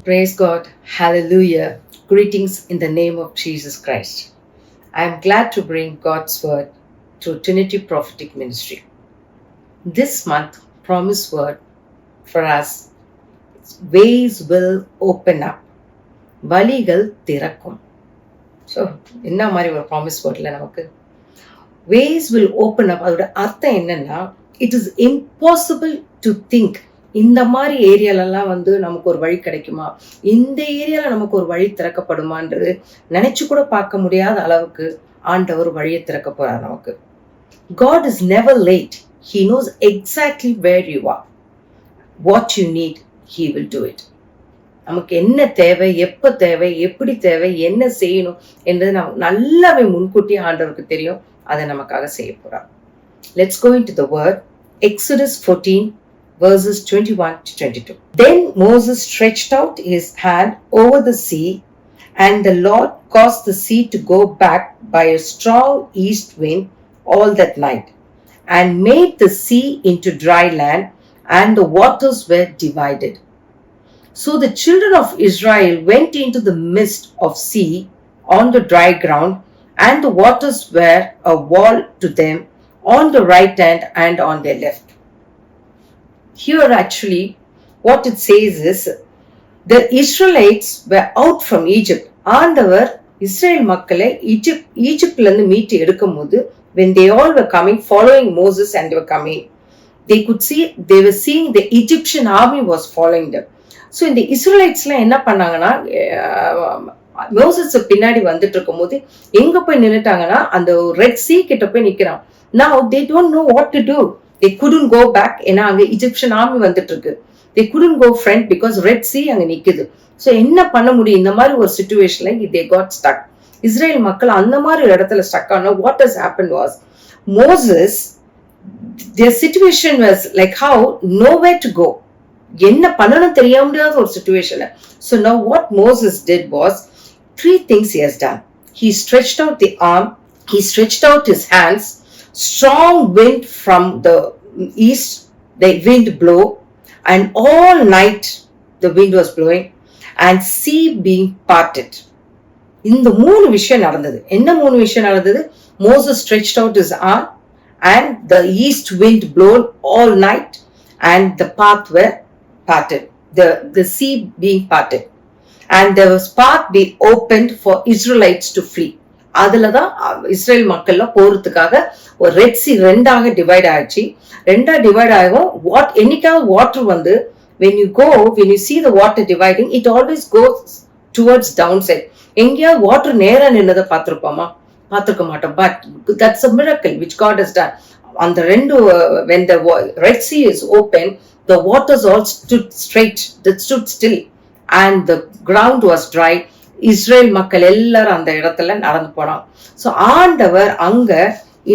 Praise God. Hallelujah. Greetings in the name of Jesus Christ. I am glad to bring God's word through Trinity Prophetic Ministry. This month, promise word for us, ways will open up. வழிகள் திறக்கும். So என்ன மாதிரி ஒரு promise வேர்டில் நமக்கு ways will open up. அதோட அர்த்தம் என்னன்னா, it is impossible to think இந்த மாதிரி ஏரியாலெல்லாம் நமக்கு ஒரு வழி கிடைக்குமா, இந்த ஏரியாவில் நமக்கு ஒரு வழி திறக்கப்படுமான்றது நினைச்சு கூட பார்க்க முடியாத அளவுக்கு ஆண்டவர் வழியை திறக்க போறார் நமக்கு. God is never late. He knows exactly where you are. What you need, He will do it. நமக்கு என்ன தேவை, எப்ப தேவை, எப்படி தேவை, என்ன செய்யணும் என்றது நமக்கு நல்லாவே முன்கூட்டி ஆண்டவருக்கு தெரியும். அதை நமக்காக செய்ய போறார். Let's go into the word. Exodus 14 verses 21 to 22. Then Moses stretched out his hand over the sea, and the Lord caused the sea to go back by a strong east wind all that night, and made the sea into dry land, and the waters were divided. So the children of Israel went into the midst of sea on the dry ground, and the waters were a wall to them on the right hand and on their left. Here actually what it says is, the Israelites were out from Egypt. ஆண்டவர் Israel மக்களை ஈஜிப்ட்ல இருந்து மீட்டு எடுக்கும் போது, when they all were coming, following Moses and they were coming, they were seeing the Egyptian army was following them. So இந்த இஸ்ரேலைட்ஸ்லாம் என்ன பண்ணாங்கன்னா, Moses பின்னாடி வந்துட்டு இருக்கும் போது எங்க போய் நின்னுட்டாங்கன்னா, அந்த ரெட் சீ கிட்ட போய் நிக்கிறான். Now they don't know what to do. They couldn't go back. ஏன்னா அங்க இஜிப்சியன் ஆர்மி வந்துட்டு இருக்கு. They couldn't go front because Red Sea அங்க நிக்குது. So என்ன பண்ண முடியும் இந்த மாதிரி ஒரு சிச்சுவேஷன்ல? they got stuck. இஸ்ரேல் மக்கள் அந்த மாதிரி ஒரு இடத்துல ஸ்டக் ஆன. What has happened was, Moses, their situation was like how nowhere to go. என்ன பண்ணணும் தெரியாம முடியாத ஒரு situation. So now what Moses did was, three things he has done. He stretched out the arm, he stretched out his hands, strong wind from the east, the wind blow, and all night the wind was blowing, and sea being parted. இந்த மூணு விஷயம் நடந்தது. என்ன மூணு விஷயம் நடந்தது? Moses stretched out his arm, and the east wind blown all night, and the path were parted, the sea being parted, and there was path be opened for Israelites to flee. அதுலதான் Israel மக்கள்ல போறதுக்காக ஒரு red C ரெண்டாக divide ஆயிடுச்சு. ரெண்டா divide ஆகும். என்னைக்காவது water when you see the water dividing, it always goes towards downside. எங்கேயாவது வாட்டர் நேரா நின்னதை பார்த்திருக்க மாட்டோம். But that's a miracle which God has done. அந்த ரெண்டு, when the Red Sea is open, the waters all stood straight, that stood still, and the ground was dry. Israel மக்கள் எல்லாரும் அந்த இடத்துல நடந்து போனாங்க. சோ ஆண்டவர் அங்க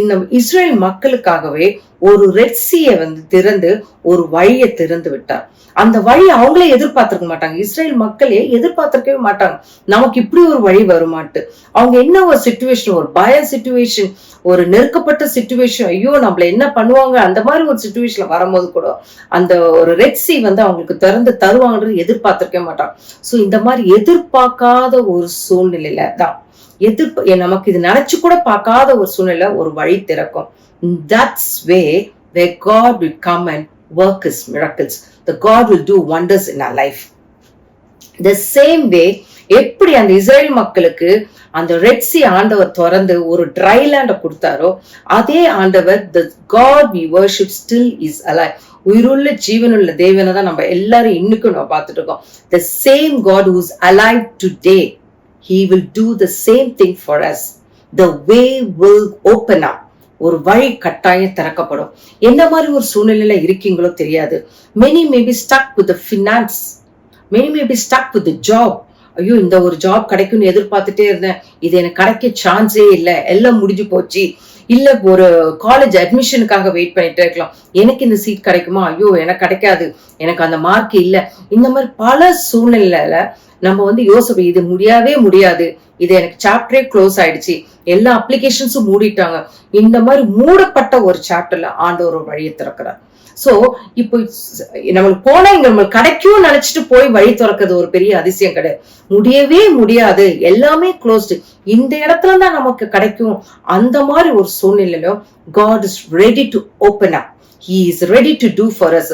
இந்த இஸ்ரேல் மக்களுக்காகவே ஒரு ரெட் சீயை திறந்து ஒரு வழியை திறந்து விட்டார். அந்த வழி அவங்களே எதிர்பார்த்திருக்க மாட்டாங்க. இஸ்ரேல் மக்களே எதிர்பார்த்திருக்கவே மாட்டாங்க, நமக்கு இப்படி ஒரு வழி வருமாட்டு. அவங்க என்ன ஒரு சிச்சுவேஷன், ஒரு பய சிச்சுவேஷன், ஒரு நெருக்கப்பட்ட சிச்சுவேஷன், ஐயோ நம்மள என்ன பண்ணுவாங்க, அந்த மாதிரி ஒரு சிச்சுவேஷன்ல வரும்போது கூட அந்த ஒரு ரெட் சி அவங்களுக்கு திறந்து தருவாங்கன்றது எதிர்பார்த்திருக்கவே மாட்டாங்க. சோ இந்த மாதிரி எதிர்பார்க்காத ஒரு சூழ்நிலையில தான் நமக்கு இது நினைச்சு கூட பார்க்காத ஒரு சூழ்நிலை ஒரு வழி திறக்கும். That's where God will come and work His miracles. The God will do wonders in our life. The same way, எப்படி அந்த இஸ்ரேல் மக்களுக்கு அந்த ரெட் சி ஆண்டவர் திறந்து ஒரு ட்ரை லேண்ட கொடுத்தாரோ, அதே ஆண்டவர், the God we worship still is alive. உயிருள்ள ஜீவனுள்ள தேவனை தான் நம்ம எல்லாரும் இன்னைக்கும் நம்ம பார்த்துட்டு இருக்கோம். The same God who is alive today, He will do the same thing for us. The way will open up. ஒரு வழி கட்டாயம் திறக்கப்படும். எந்த மாதிரி ஒரு சூழ்நிலையில இருக்கீங்களோ தெரியாது. Many may be stuck with the finance. Many may be stuck with the job. ஐயோ இந்த ஒரு ஜாப் கிடைக்கும்னு எதிர்பார்த்துட்டே இருந்தேன், இது எனக்கு கிடைக்க சான்ஸே இல்லை, எல்லாம் முடிஞ்சு போச்சு. இல்ல ஒரு காலேஜ் அட்மிஷனுக்காக வெயிட் பண்ணிட்டு இருக்கலாம், எனக்கு இந்த சீட் கிடைக்குமா, ஐயோ எனக்கு கிடைக்காது, எனக்கு அந்த மார்க் இல்ல. இந்த மாதிரி பல சூழ்நிலையில நம்ம யோசிப்போம், இது முடியாது, இது எனக்கு சாப்டரே க்ளோஸ் ஆயிடுச்சு, எல்லா அப்ளிகேஷன்ஸும் மூடிட்டாங்க. இந்த மாதிரி மூடப்பட்ட ஒரு சாப்டர்ல ஆண்டவர் ஒரு வழியை திறக்கிறார். சோ இப்போ நம்மளுக்கு போனா இங்க நம்மளுக்கு கிடைக்கும் நினைச்சிட்டு போய் வழி திறக்கிறது ஒரு பெரிய அதிசயம் கிடையாது. முடியவே முடியாது, எல்லாமே க்ளோஸ்டு, இந்த இடத்துல தான் நமக்கு கிடைக்கும். அந்த மாதிரி ஒரு சூழ்நிலையிலும் God is ready to open up. He is ready to do for us.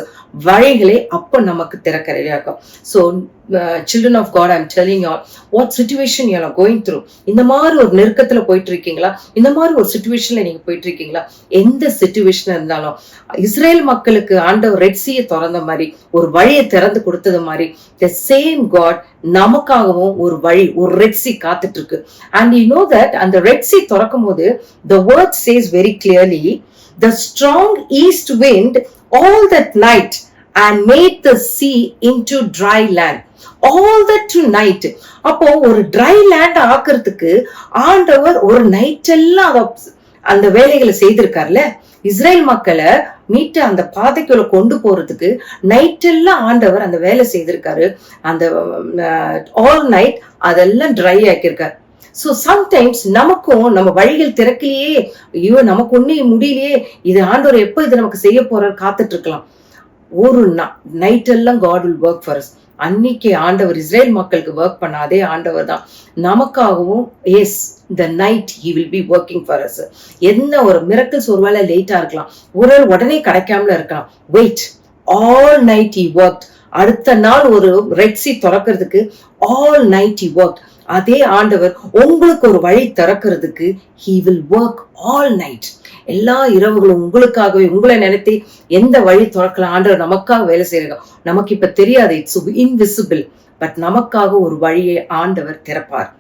வழிகளை அப்ப நமக்கு திறக்க ரெடியா இருக்கும். So children of God, I'm telling you all, what situation you are going through, இந்த மாதிரி ஒரு நெருக்கத்துல போயிட்டு இருக்கீங்களா, இந்த மாதிரி ஒரு சிச்சுவேஷன்ல நீங்க போயிட்டு இருக்கீங்களா, எந்த சிச்சுவேஷன் இருந்தாலும் இஸ்ரேல் மக்களுக்கு ஆண்டவர் ரெட் சீயை திறந்த மாதிரி, ஒரு வழியை திறந்து கொடுத்தது மாதிரி, the same God நமக்காகவும் ஒரு வழி, ஒரு ரெட் சீ காத்துட்டு இருக்கு. And you know that அந்த ரெட் சீ திறக்கும் போது the word says very clearly, the strong east wind all that night and made the sea into dry land. All that to night. அப்போ ஒரு dry land ஆக்குறதுக்கு ஆண்டவர் ஒரு night எல்லாம் அந்த வேலைகளை செய்திருக்காருல்ல. இஸ்ரேல் மக்களை மீட்டு அந்த பாதைக்குள்ள கொண்டு போறதுக்கு நைட் எல்லாம் ஆண்டவர் அந்த வேலை செய்திருக்காரு. அந்த ஆல் நைட் அதெல்லாம் ட்ரை ஆக்கியிருக்காரு. சோ சம்டைம்ஸ் நமக்கும் நம்ம வழிகள் திறக்கலையே, ஐயோ நமக்கு ஒண்ணு முடியலையே, இது ஆண்டவர் எப்ப இது நமக்கு செய்ய போறாரு காத்துட்டு இருக்கலாம். ஒரு நைட் எல்லாம் God will work for us. அன்னைக்கு ஆண்டவர் இஸ்ரேல் மக்களுக்கு ஒர்க் பண்ண அதே ஆண்டவர் தான் நமக்காகவும் S the night he will be working for us. என்ன ஒரு மிரக்கிள்ஸ் ஒருவேளை லேட்டா இருக்கலாம், ஒரு உடனே கிடைக்காமல இருக்கலாம். Wait, all night he worked. அடுத்த நாள் ஒரு ரெட் சீ திறக்கிறதுக்கு all night he worked. அதே ஆண்டவர் உங்களுக்கு ஒரு வழி திறக்கிறதுக்கு he will work all night. எல்லா இரவுகளும் உங்களுக்காகவே, உங்களை நினைத்து எந்த வழி திறக்கலாம் ஆண்டவர் நமக்காக வேலை செய்யறாங்க. நமக்கு இப்ப தெரியாது, இட்ஸ் இன்விசிபிள், பட் நமக்காக ஒரு வழியை ஆண்டவர் திறப்பார்.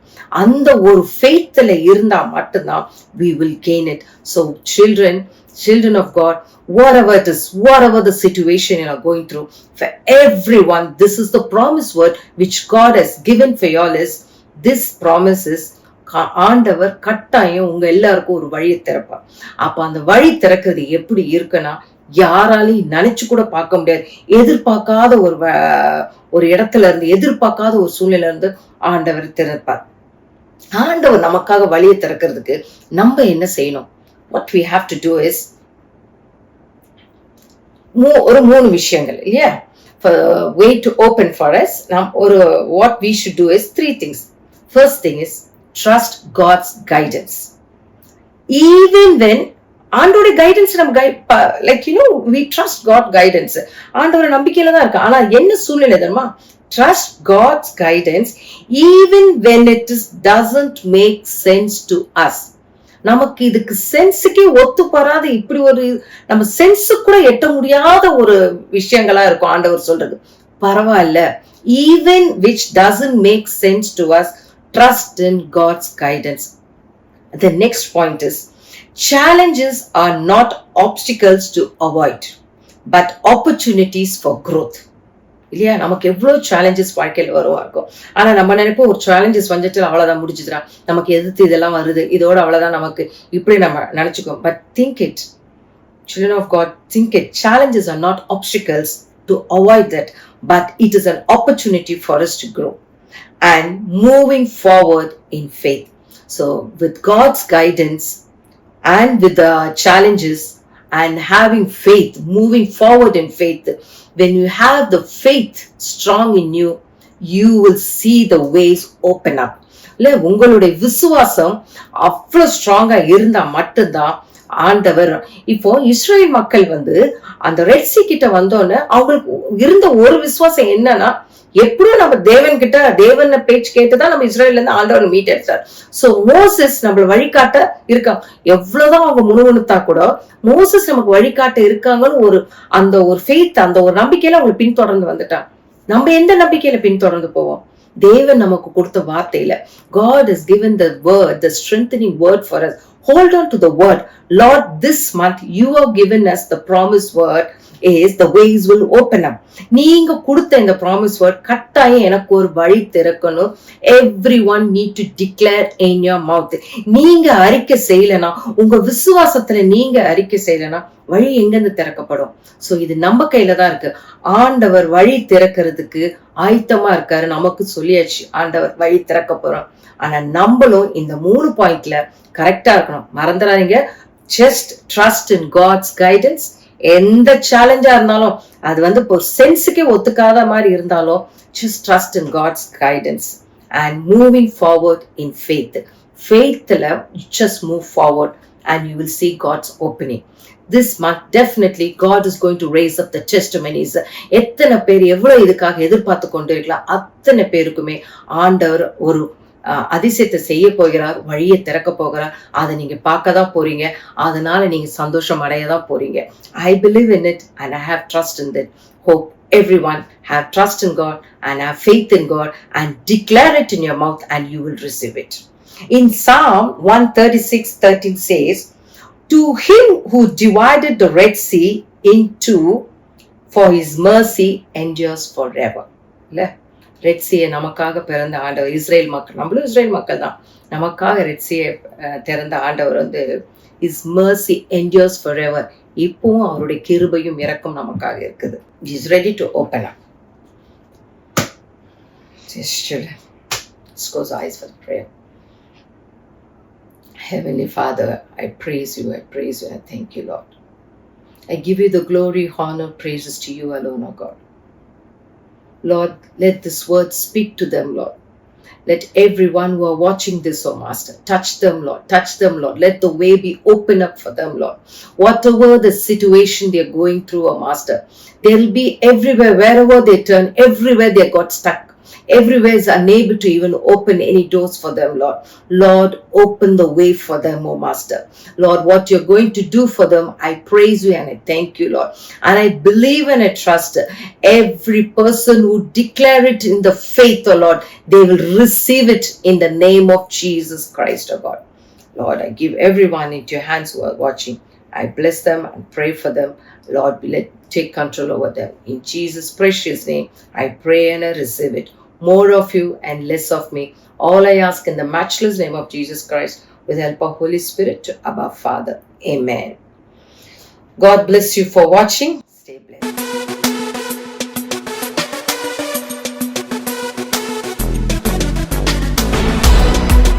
அந்த ஒரு ஃபெய்த்ல இருந்தா மட்டும்தான் we will gain it. So children of God, whatever it is, whatever the situation you are going through, for everyone, this is the promise word which God has given for you all. Is this promise is ஆண்டவர் கட்டாயம் உங்க எல்லாருக்கும் ஒரு வழியை திறப்பார். அப்ப அந்த வழி திறக்கிறது எப்படி இருக்குன்னா, யாராலையும் நினைச்சு கூட பார்க்க முடியாது. எதிர்பார்க்காத ஒரு இடத்துல இருந்து, எதிர்பார்க்காத ஒரு சூழ்நிலை இருந்து ஆண்டவர் திறப்பார். ஆண்டவர் நமக்காக வழியை திறக்கிறதுக்கு நம்ம என்ன செய்யணும்? What we have to do is ஒரு 3 விஷயங்கள் இல்லையா, way to open for us. What we should do is 3 things. First thing is trust God's guidance. Even when ஆண்டோட கைடன்ஸ் நம்ம like we trust God guidance. ஆண்டோட நம்பிக்கையில தான் இருக்கு. ஆனா என்ன சூழ்நிலை தெரியுமா? Trust God's guidance even when it doesn't make sense to us. நமக்கு இதுக்கு சென்ஸுக்கே ஒத்து போறாது, இப்படி ஒரு நம்ம சென்ஸு கூட எட்ட முடியாத ஒரு விஷயங்களா இருக்கும் ஆண்டவர் சொல்றது. பரவாயில்ல, even which doesn't make sense to us, trust in God's guidance. The next point is, challenges are not obstacles to avoid, but opportunities for growth. இல்லையா, நமக்கு எவ்வளவு சேலஞ்சஸ் வாழ்க்கையில் வருவா இருக்கும். ஆனா நம்ம நினைப்போம் ஒரு சேலஞ்சஸ் வந்துட்டு அவ்வளவுதான் முடிஞ்சுதுடா, நமக்கு எதிர்த்து இதெல்லாம் வருது, இதோட அவ்வளவுதான் நமக்கு, இப்படி நம்ம நினைச்சுக்கோம். But think it, children of God, think it. Challenges are not obstacles to avoid that, but it is an opportunity for us to grow and moving forward in faith. So with God's guidance and with the challenges and having faith, moving forward in faith, when you have the faith strong in you, you will see the ways open up. இல்ல, உங்களுடைய விசுவாசம் அவ்வளவு ஸ்ட்ராங்கா இருந்தா மட்டும்தான் ஆண்டவர். இப்போ Israel மக்கள் அந்த ரெட் சீ கிட்ட வந்தோன்னு அவங்களுக்கு இருந்த ஒரு விசுவாசம் என்னன்னா, எப்படியும் நம்ம தேவன் பேச்சு கேட்டுதான் நம்ம இஸ்ரேல்ல இருந்து ஆண்டவர் மீட் எடுத்தார். சோ மோசஸ் நம்மள வழிகாட்ட இருக்காங்க. எவ்வளவுதான் அவங்க முணுமுணுத்தா கூட மோசஸ் நமக்கு வழிகாட்ட இருக்காங்கன்னு அந்த ஒரு ஃபெய்த், அந்த ஒரு நம்பிக்கையில அவங்க பின்தொடர்ந்து வந்துட்டாங்க. நம்ம எந்த நம்பிக்கையில பின்தொடர்ந்து போவோம்? தேவன் நமக்கு கொடுத்த வார்த்தையில. God has given the word, the strengthening word for us. Hold on to the word. Lord, this month you have given us the promised word is the ways will open up. நீங்க கொடுத்த இந்த promise word கட்டாயம் எனக்கு ஒரு வழி திறக்கணும். Everyone need to declare in your mouth. நீங்க அறிக்கை செய்யலனா, உங்க விசுவாசத்துல நீங்க அறிக்கை செய்யலனா வழி எங்கிருந்து திறக்கப்படும்? சோ இது நம்ம கையில தான் இருக்கு. ஆண்டவர் வழி திறக்கிறதுக்கு ஆயத்தமா இருக்காரு. நமக்கு சொல்லியாச்சு ஆண்டவர் வழி திறக்க போறோம். ஆனா நம்மளும் இந்த 3 பாயிண்ட்ல கரெக்டா இருக்கணும். மறந்துடாதீங்க. Just trust in God's guidance எந்த சேலஞ்சா இருந்தாலும் அது வந்து இப்போ சென்ஸுக்கே ஒத்துக்காத மாதிரி இருந்தாலும் just trust in God's guidance and moving forward in faith. Faithல just move forward and you will see God's opening. This month definitely God is going to raise up the testimonies. எத்தனை பேர் எவ்வளவு இதுக்காக எதிர்பார்த்து கொண்டு இருக்கலாம், அத்தனை பேருக்குமே ஆண்டவர் ஒரு அதிசயத்தை செய்ய போகிறார், வழியை திறக்க போகிறார். அதை நீங்க பார்க்கதான் போறீங்க, அதனால நீங்க சந்தோஷம் அடையதான் போறீங்க. I believe in it and I have trust in that. Hope everyone have trust in God and have faith in God and declare it in your mouth and you will receive it. In Psalm 136:13 says, to him who divided the Red Sea into, for his mercy endures forever. இல்ல, red சியை நமக்காக பிறந்த ஆண்டவர், Israel மக்கள், நம்மளும் Israel மக்கள் தான், நமக்காக red சியை திறந்த ஆண்டவர் வந்து his mercy endures forever. இப்பவும் அவருடைய கிருபையும் இரக்கம் நமக்காக இருக்குது. He is ready to open up. Just children, let's close our eyes for prayer. Heavenly Father, I praise you, I praise you, I thank you, Lord. I give you the glory, honor, praises to you alone, O God. Lord, let this word speak to them, Lord. Let everyone who are watching this, oh Master, touch them, Lord. Touch them, Lord. Let the way be open up for them, Lord. Whatever the situation they are going through, oh Master, they'll be everywhere, wherever they turn, everywhere they got stuck. Everywhere is unable to even open any doors for them, Lord. Lord, open the way for them, oh Master. Lord, what you're going to do for them, I praise you and I thank you, Lord. And I believe and I trust every person who declare it in the faith, oh Lord, they will receive it in the name of Jesus Christ, oh God. Lord, I give everyone into your hands who are watching. I bless them and pray for them. Lord, take control over them. In Jesus' precious name, I pray and I receive it. More of you and less of me. All I ask in the matchless name of Jesus Christ with the help of Holy Spirit to Abba Father. Amen. God bless you for watching. Stay blessed.